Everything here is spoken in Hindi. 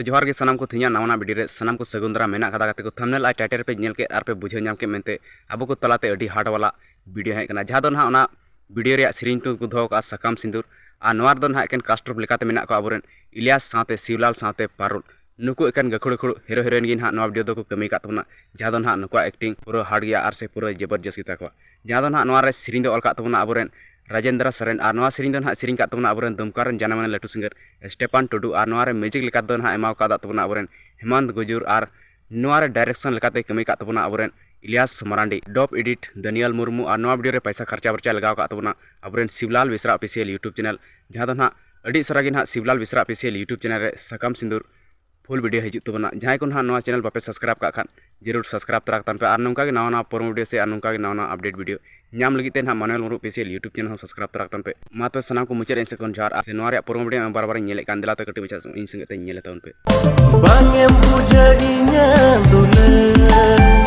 तो जोहार के सनाम को थिया नवा वीडियो रे सनाम को सगुंदरा मेना कदा कते को थंबनेल आ टाइटल पे नेल के आर पे बुझे नाम के मेनते अब को तलाते अडी हार्ड वाला वीडियो है कना जहां दो ना ओना वीडियो रे सिरिन तो को धो का सकाम सिंदूर आ नवार दो ना एकेन कास्ट्रोप लेकाते मेना को अबरेन इलियास साथे शिवलाल साथे पारुल नुकु एकेन गखुड़ खुड़ हीरो हीरोइन गिन हा नवा वीडियो दो को कमी का तबना जहां दो ना नुकु एक्टिंग पूरा हार्ड गया आर से पूरा जबरदस्त गिता को जहां दो ना नवा रे सिरिन दो अलका तबना अबरेन राजेंद्र सरेन और नवा सिरिन दो ना सिरिन का तबना अबरेन दुमकारन जानमान लटू सिंगर स्टेपान टुडू और नवा रे म्यूजिक लेका दो ना एमाव का तबना अबरेन हेमंत गुजूर और नवा रे डायरेक्शन लेकाते कमी का तबना अबरेन इलियास मरांडी डॉप एडिट दानियल मुर्मू और नवा वीडियो रे पैसा खर्चा बर्चा लगाव का तबना अबरेन शिवलाल बिसरा ऑफिशियल यूट्यूब चैनल जहां दो ना अड़ी सरागी ना शिवलाल बिसरा ऑफिशियल यूट्यूब चैनल रे सकाम सिंदूर फुल वीडियो हजू तबना जहां को ना नवा चैनल बापे सब्सक्राइब का खान जरूर सब्सक्राइब तरा पे और नौका के नवा प्रोमो वीडियो से और नौका के नवा अपडेट वीडियो नाम लगी ते ना Manuel Murmu official YouTube channel subscribe तरा पे मा पे सनाम को मुचाद से कोन जार से नवा रे प्रोमो वीडियो में बार बार नेले कान दिला कटी बचा इन संगे ते नेले तवन पे बांगेम बुझाइया दुले